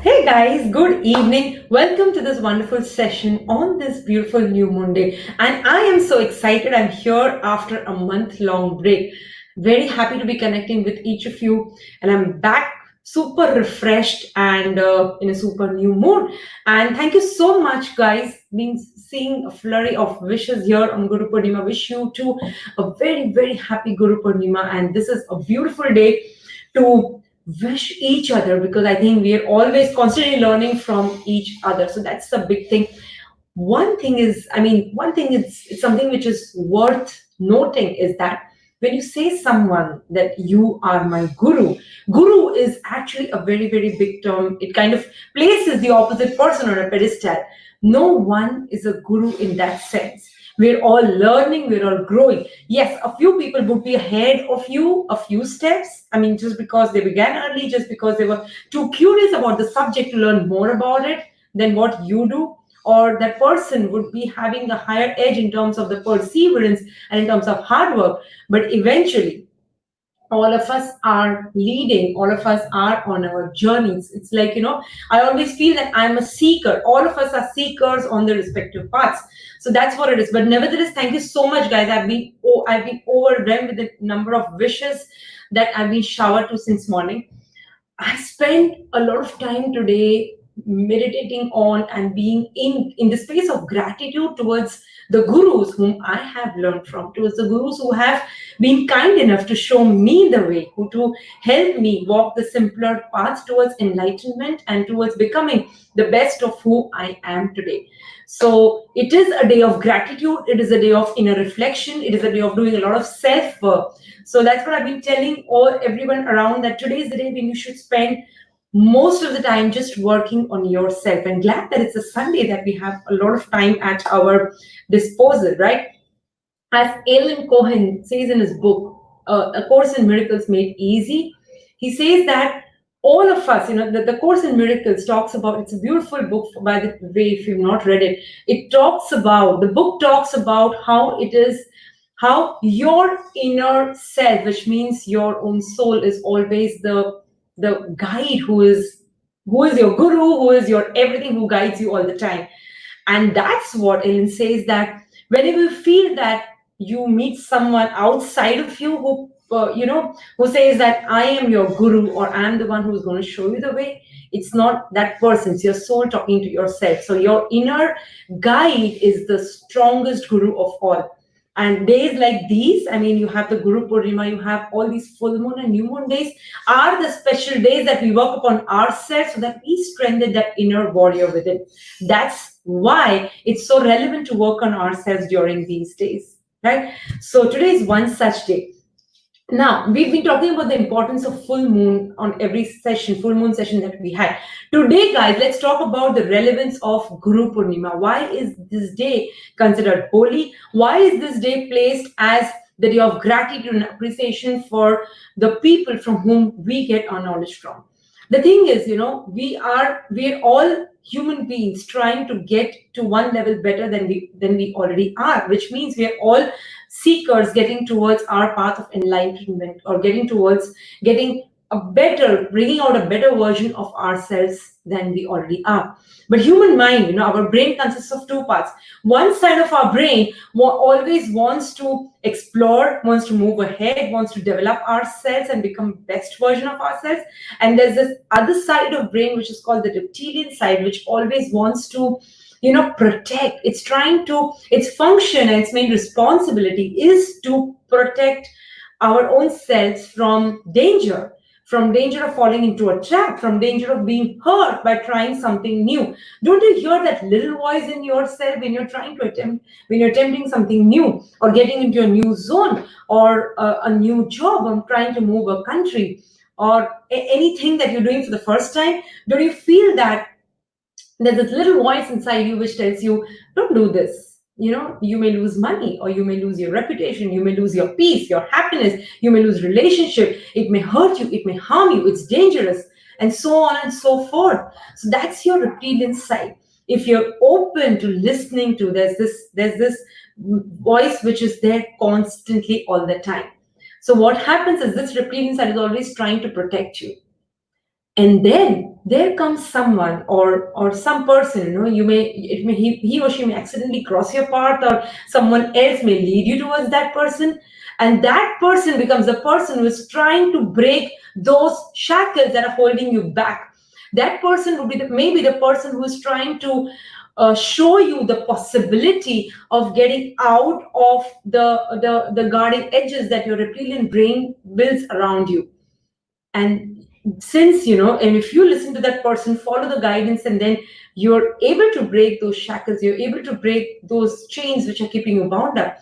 Hey guys, good evening. Welcome to this wonderful session on this beautiful new moon day. And I am so excited. I'm here after a month-long break. Very happy to be connecting with each of you. And I'm back super refreshed and in a super new mood. And thank you so much, guys. Been seeing a flurry of wishes here on Guru Purnima. Wish you too a very, very happy Guru Purnima. And this is a beautiful day to wish each other because I think we are always constantly learning from each other. So that's the big thing. One thing is it's something which is worth noting is that when you say someone that you are my guru is actually a very, very big term. It kind of places the opposite person on a pedestal. No one is a guru in that sense. We're all learning, we're all growing. Yes, a few people would be ahead of you a few steps. I mean, just because they began early, just because they were too curious about the subject to learn more about it than what you do, or that person would be having a higher edge in terms of the perseverance and in terms of hard work. But eventually, all of us are leading, all of us are on our journeys. It's like, I always feel that I'm a seeker. All of us are seekers on the respective paths. So that's what it is. But nevertheless, thank you so much, guys. I've been overwhelmed with the number of wishes that I've been showered to since morning. I spent a lot of time today meditating on and being in the space of gratitude towards the gurus whom I have learned from, towards the gurus who have been kind enough to show me the way, who to help me walk the simpler path towards enlightenment and towards becoming the best of who I am today. So it is a day of gratitude. It is a day of inner reflection. It is a day of doing a lot of self work. So that's what I've been telling all everyone around, that today is the day when you should spend most of the time just working on yourself. And glad that it's a Sunday that we have a lot of time at our disposal, right? As Alan Cohen says in his book, A Course in Miracles Made Easy, he says that all of us, the Course in Miracles talks about, it's a beautiful book, by the way, if you've not read it, the book talks about how it is, how your inner self, which means your own soul, is always the guide, who is your guru, who is your everything, who guides you all the time. And that's what Ellen says, that whenever you feel that you meet someone outside of you who says that I am your guru, or I am the one who's going to show you the way, it's not that person, it's your soul talking to yourself. So your inner guide is the strongest guru of all. And days like these, I mean, you have the Guru Purnima, you have all these full moon and new moon days, are the special days that we work upon ourselves so that we strengthen that inner warrior within. That's why it's so relevant to work on ourselves during these days, right? So today is one such day. Now, we've been talking about the importance of full moon on every session, full moon session that we had. Today, guys, let's talk about the relevance of Guru Purnima. Why is this day considered holy? Why is this day placed as the day of gratitude and appreciation for the people from whom we get our knowledge from? The thing is, we're all human beings trying to get to one level better than we already are, which means we are all seekers getting towards our path of enlightenment, or getting towards getting bringing out a better version of ourselves than we already are. But human mind, our brain consists of two parts. One side of our brain always wants to explore, wants to move ahead, wants to develop ourselves and become best version of ourselves. And there's this other side of brain, which is called the reptilian side, which always wants to protect. Its function and its main responsibility is to protect our own selves from danger of falling into a trap, from danger of being hurt by trying something new. Don't you hear that little voice in yourself when you're attempting something new, or getting into a new zone, or a new job, or trying to move a country, or anything that you're doing for the first time? Don't you feel that there's this little voice inside you which tells you, don't do this? You may lose money, or you may lose your reputation, you may lose your peace, your happiness, you may lose relationship, it may hurt you, it may harm you, it's dangerous, and so on and so forth. So that's your reptilian side. If you're open to listening to, there's this voice which is there constantly all the time. So what happens is, this reptilian side is always trying to protect you. And then there comes someone or some person, you may it may he or she may accidentally cross your path, or someone else may lead you towards that person, and that person becomes the person who is trying to break those shackles that are holding you back. That person would be maybe the person who is trying to show you the possibility of getting out of the guarding edges that your reptilian brain builds around you. And since and if you listen to that person, follow the guidance, and then you're able to break those shackles, you're able to break those chains which are keeping you bound up,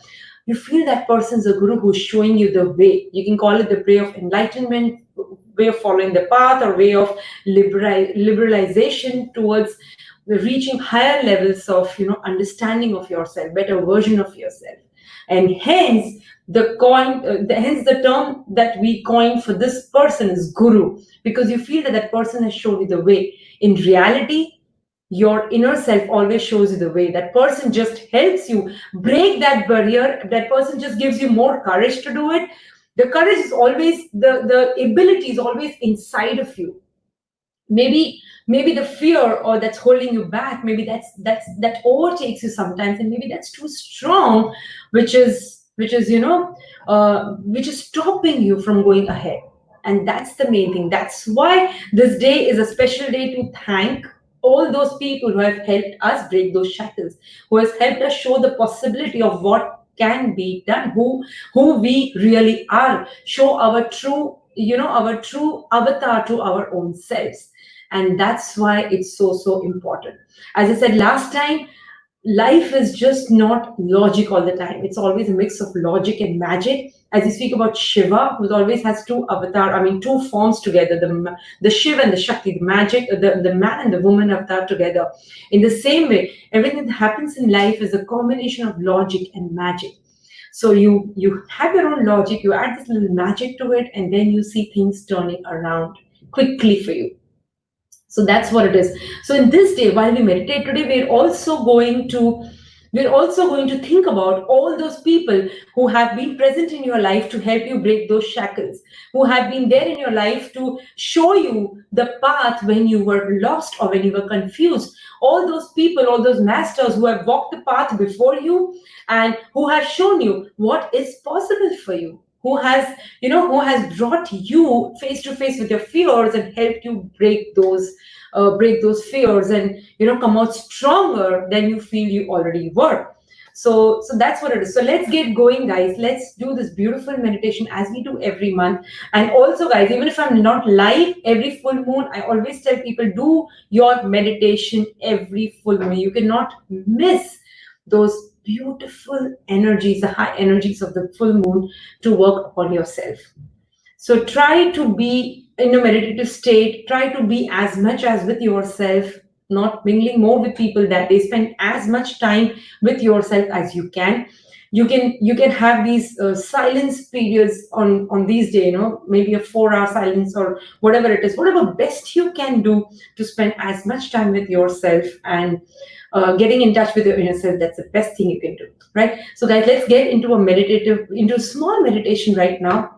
you feel that person's a guru who's showing you the way. You can call it the way of enlightenment, way of following the path, or way of liberalization towards reaching higher levels of understanding of yourself, better version of yourself. And hence the term that we coined for this person is guru, because you feel that that person has shown you the way. In reality, your inner self always shows you the way. That person just helps you break that barrier. That person just gives you more courage to do it. The courage is always, the ability is always inside of you. Maybe the fear or that's holding you back, maybe that overtakes you sometimes, and maybe that's too strong, which is stopping you from going ahead. And that's the main thing. That's why this day is a special day, to thank all those people who have helped us break those shackles, who has helped us show the possibility of what can be done, who we really are, show our true, our true avatar to our own selves. And that's why it's so important. As I said last time, life is just not logic all the time. It's always a mix of logic and magic. As you speak about Shiva, who always has two avatar, I mean two forms together, the Shiva and the Shakti, the magic, the man and the woman avatar together. In the same way, everything that happens in life is a combination of logic and magic. So you have your own logic, you add this little magic to it, and then you see things turning around quickly for you. So that's what it is. So in this day, while we meditate today, we're also going to think about all those people who have been present in your life to help you break those shackles, who have been there in your life to show you the path when you were lost or when you were confused. All those people, all those masters who have walked the path before you and who have shown you what is possible for you, who has brought you face to face with your fears and helped you break those fears, and come out stronger than you feel you already were. So that's what it is. So let's get going, guys. Let's do this beautiful meditation as we do every month. And also, guys, even if I'm not live every full moon, I always tell people, do your meditation every full moon. You cannot miss those beautiful energies, the high energies of the full moon, to work upon yourself. So try to be in a meditative state. Try to be as much as with yourself, not mingling more with people that they spend as much time with yourself as you can. You can have these silence periods on these days, maybe a 4 hour silence or whatever it is, whatever best you can do to spend as much time with yourself and getting in touch with your inner self. That's the best thing you can do, right? So guys, let's get into a small meditation right now.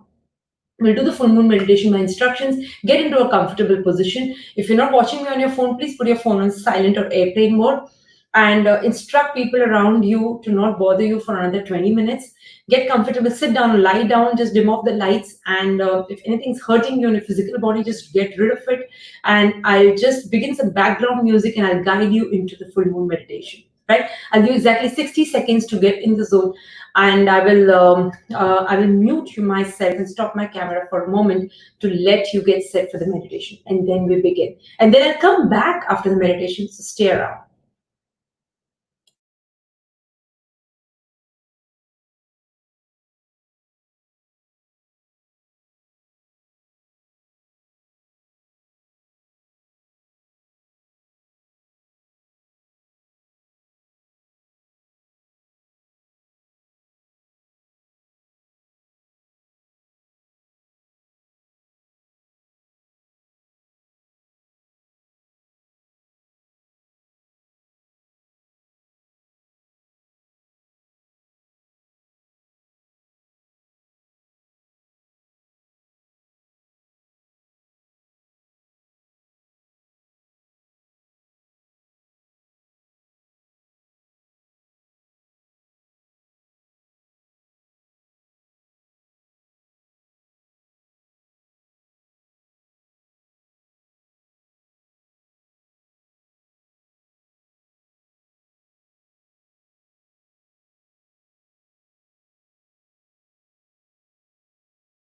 We'll do the full moon meditation by instructions. Get into a comfortable position. If you're not watching me on your phone, please put your phone on silent or airplane mode, and instruct people around you to not bother you for another 20 minutes. Get comfortable, sit down, lie down, just dim off the lights. And if anything's hurting you in your physical body, just get rid of it. And I'll just begin some background music and I'll guide you into the full moon meditation. Right? I'll give you exactly 60 seconds to get in the zone, and I will mute you myself and stop my camera for a moment to let you get set for the meditation, and then we begin. And then I'll come back after the meditation, so stay around.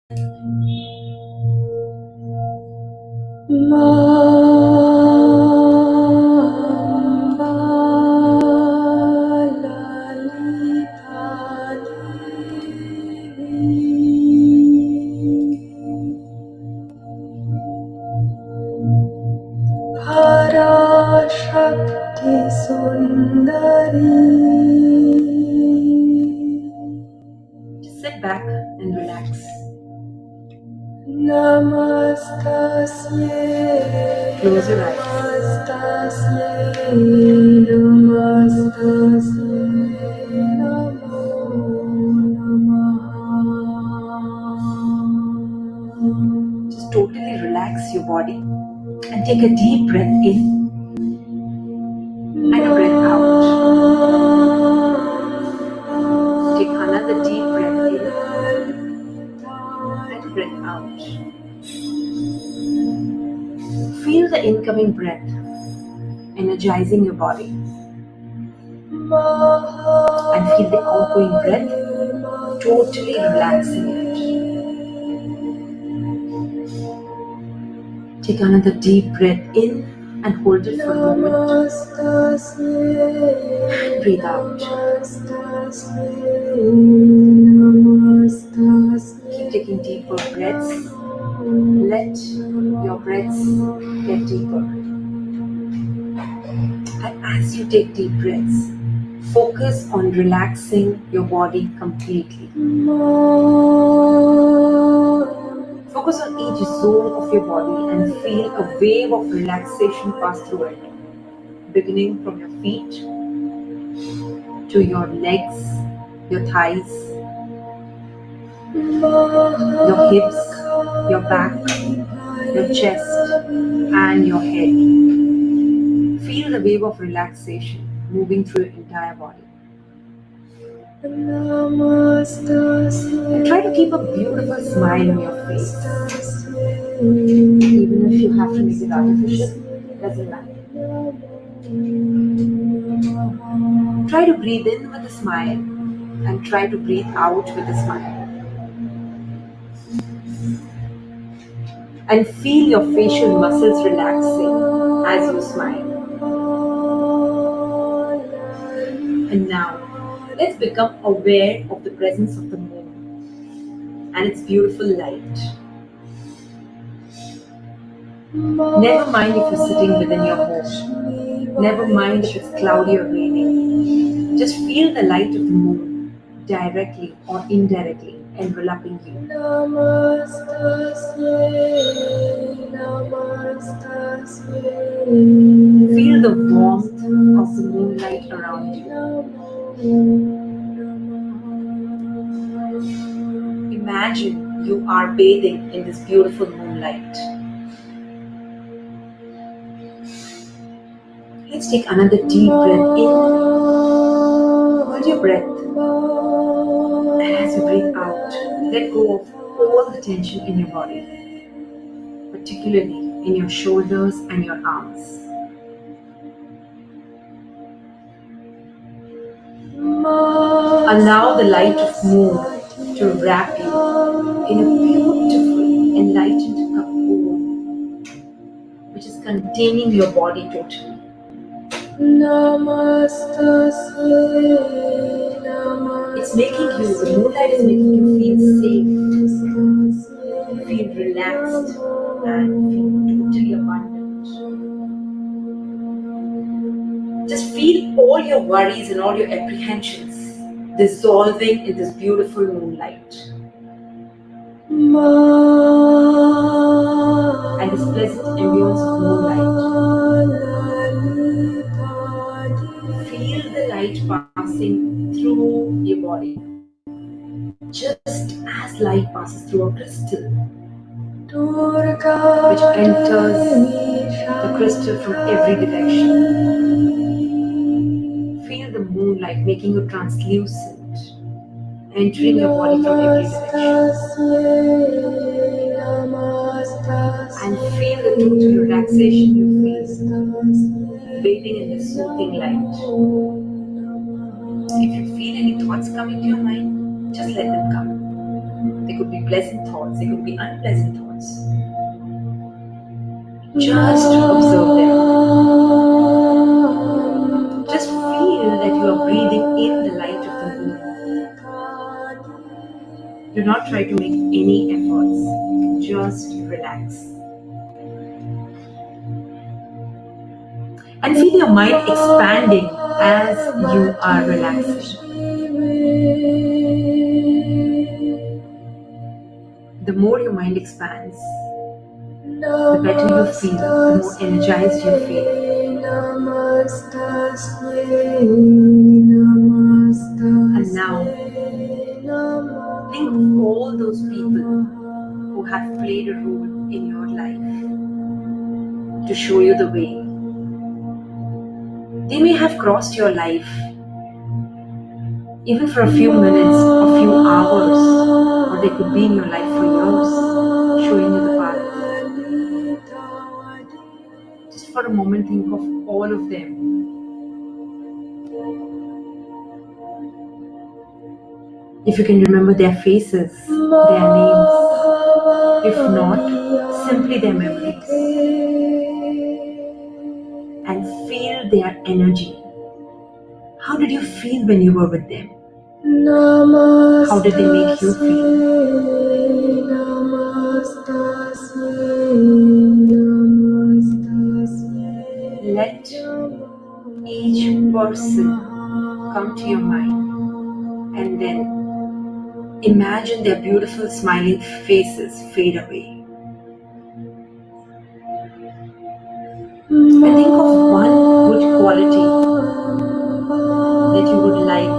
Shakti Sundari. Just sit back and relax. Namastasye. Close your eyes. Namastasye. Namo Namaha. Just totally relax your body and take a deep breath in and a breath out. Take another deep breath in and breath out. Feel the incoming breath energizing your body, and feel the outgoing breath totally relaxing it. Take another deep breath in and hold it for a moment. And breathe out. Keep taking deeper breaths. Let your breaths get deeper. And as you take deep breaths, focus on relaxing your body completely. Focus on each zone of your body and feel a wave of relaxation pass through it, beginning from your feet to your legs, your thighs, your hips, your back, your chest, and your head. Feel the wave of relaxation moving through your entire body. And try to keep a beautiful smile on your face. Even if you have to make it artificial, doesn't matter. Try to breathe in with a smile and try to breathe out with a smile. And feel your facial muscles relaxing as you smile. And now, let's become aware of the presence of the moon and its beautiful light. Never mind if you're sitting within your home. Never mind if it's cloudy or raining. Just feel the light of the moon directly or indirectly enveloping you. Feel the warmth of the moonlight around you. Imagine you are bathing in this beautiful moonlight. Let's take another deep breath in. Hold your breath. And as you breathe out, let go of all the tension in your body, particularly in your shoulders and your arms. Allow the light of moon to wrap you in a beautiful, enlightened cocoon, which is containing your body totally. It's making you, the moonlight is making you feel safe, feel relaxed, and feel totally abundant. Just feel all your worries and all your apprehensions dissolving in this beautiful moonlight. And this pleasant ambience of moonlight. Feel the light passing through your body, just as light passes through a crystal, which enters the crystal from every direction. Feel the moonlight making you translucent, entering your body from every direction. And feel the total relaxation you feel bathing in this soothing light. If you feel any thoughts coming to your mind, just let them come. There could be pleasant thoughts, there could be unpleasant thoughts. Just observe them. Just feel that you are breathing in the light of the moon. Do not try to make any efforts. Just relax. And feel your mind expanding as you are relaxing. The more your mind expands, the better you feel, the more energized you feel. And now, think of all those people who have played a role in your life to show you the way. They may have crossed your life even for a few minutes, a few hours, or they could be in your life for years, showing you the path. Just for a moment, think of all of them. If you can remember their faces, their names. If not, simply their memories. And feel their energy. How did you feel when you were with them? How did they make you feel? Let each person come to your mind and then imagine their beautiful smiling faces fade away. And think of one good quality that you would like,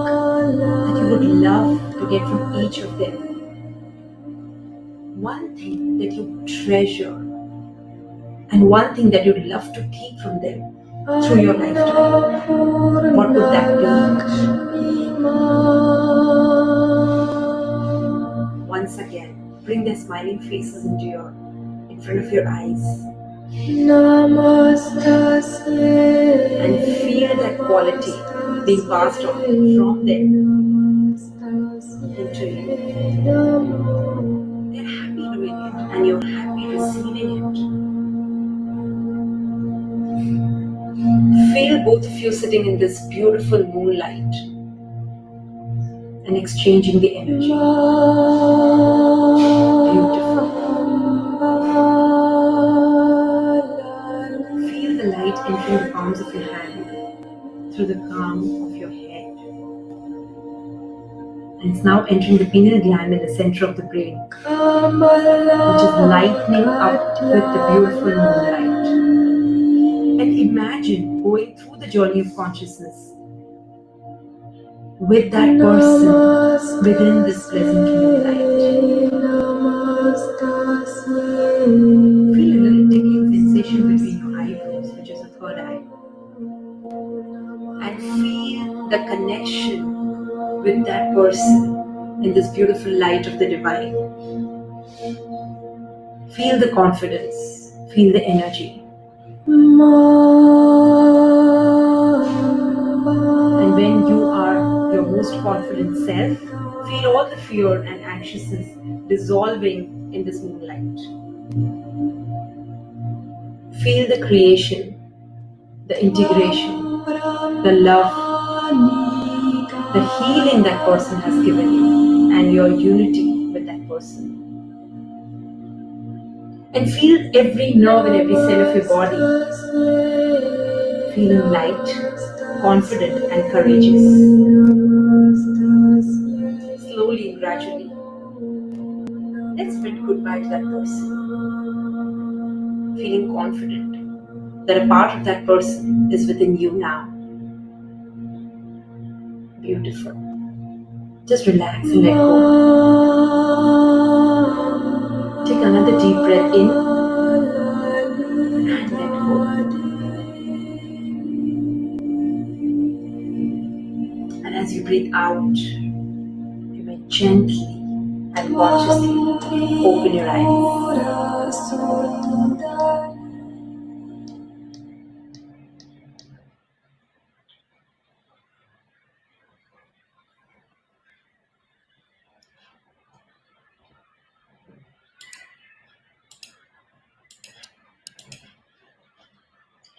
that you would love to get from each of them. One thing that you treasure and one thing that you'd love to keep from them through your lifetime. What would that be? Once again, bring their smiling faces in front of your eyes. And feel that quality being passed on from them into you. They're happy doing it and you're happy receiving it. Feel both of you sitting in this beautiful moonlight and exchanging the energy. Beautiful. Feel the light entering the palms of your hand, through the crown of your head. And it's now entering the pineal gland in the center of the brain, which is lightening up with the beautiful moonlight. And imagine going through the journey of consciousness with that person within this pleasant moonlight. Feel a little tingling sensation between your eyebrows, which is the third eye. And feel the connection with that person in this beautiful light of the divine. Feel the confidence, feel the energy. And when you are your most confident self, feel all the fear and anxiousness dissolving in this moonlight. Feel the creation, the integration, the love, the healing that person has given you, and your unity with that person. And feel every nerve and every cell of your body feeling light, confident and courageous. Slowly and gradually, let's bid goodbye to that person. Feeling confident that a part of that person is within you now. Beautiful. Just relax and let go. Take another deep breath in and let go. And as you breathe out, you may gently and consciously open your eyes.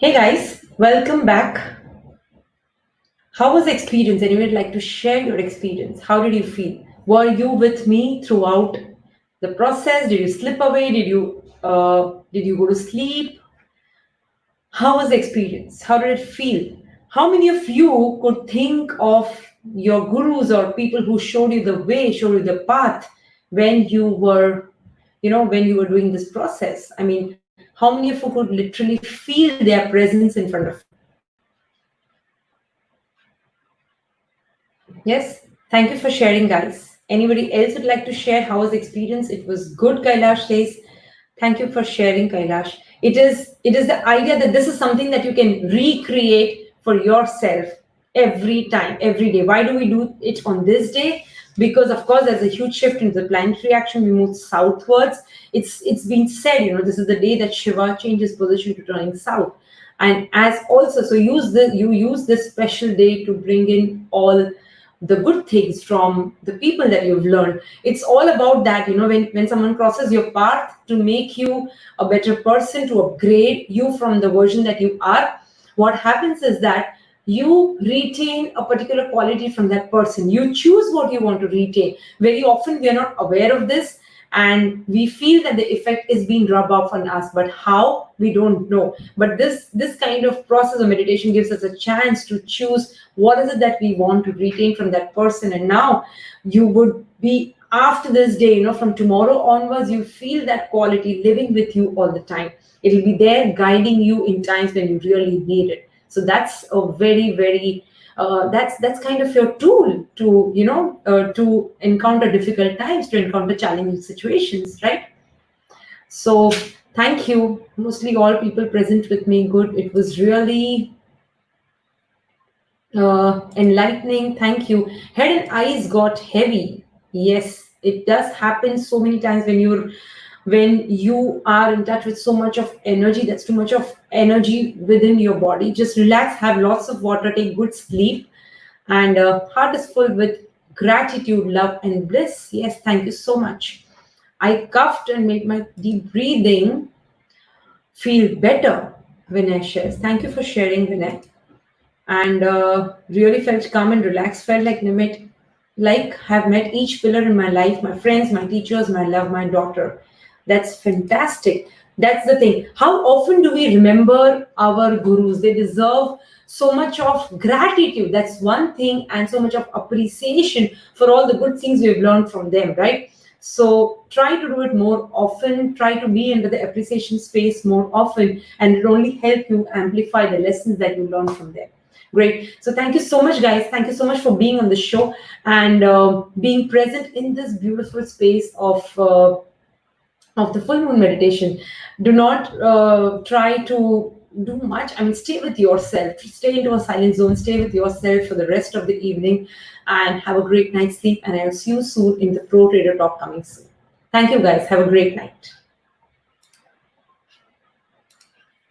Hey guys, welcome back. How was the experience? Anyone would like to share your experience? How did you feel? Were you with me throughout the process? Did you slip away? Did you go to sleep? How was the experience? How did it feel? How many of you could think of your gurus or people who showed you the way, showed you the path when you were, when you were doing this process? I mean, how many of you could literally feel their presence in front of you? Yes. Thank you for sharing, guys. Anybody else would like to share how was the experience? It was good, Kailash says. Thank you for sharing, Kailash. It is the idea that this is something that you can recreate for yourself every time, every day. Why do we do it on this day? Because of course there's a huge shift in the planetary action. We move southwards. It's been said, this is the day that Shiva changes position to turning south. And as also, so you use this special day to bring in all the good things from the people that you've learned. It's all about that, when someone crosses your path to make you a better person, to upgrade you from the version that you are. What happens is that you retain a particular quality from that person. You choose what you want to retain. Very often we are not aware of this, and we feel that the effect is being rubbed off on us, but how, we don't know. But this kind of process of meditation gives us a chance to choose what is it that we want to retain from that person. And now you would be, after this day, from tomorrow onwards, you feel that quality living with you all the time. It'll be there guiding you in times when you really need it. So that's a very, very that's kind of your tool to encounter difficult times, to encounter challenging situations, right? So thank you. Mostly all people present with me. Good. It was really enlightening. Thank you. Head and eyes got heavy. Yes, it does happen so many times when you are in touch with so much of energy. That's too much of energy within your body. Just relax, have lots of water, take good sleep, and heart is full with gratitude, love, and bliss. Yes, thank you so much. I coughed and made my deep breathing feel better. Vinay shares. Thank you for sharing, Vinay. And really felt calm and relaxed. Felt like have met each pillar in my life: my friends, my teachers, my love, my daughter. That's fantastic. That's the thing. How often do we remember our gurus? They deserve so much of gratitude. That's one thing, and so much of appreciation for all the good things we've learned from them, right? So try to do it more often. Try to be into the appreciation space more often, and it only help you amplify the lessons that you learn from them. Great. So thank you so much, guys. Thank you so much for being on the show and being present in this beautiful space of the full moon meditation. Do not try to do much. I mean, stay with yourself. Stay into a silent zone. Stay with yourself for the rest of the evening, and have a great night's sleep. And I'll see you soon in the Pro Trader Talk coming soon. Thank you, guys. Have a great night.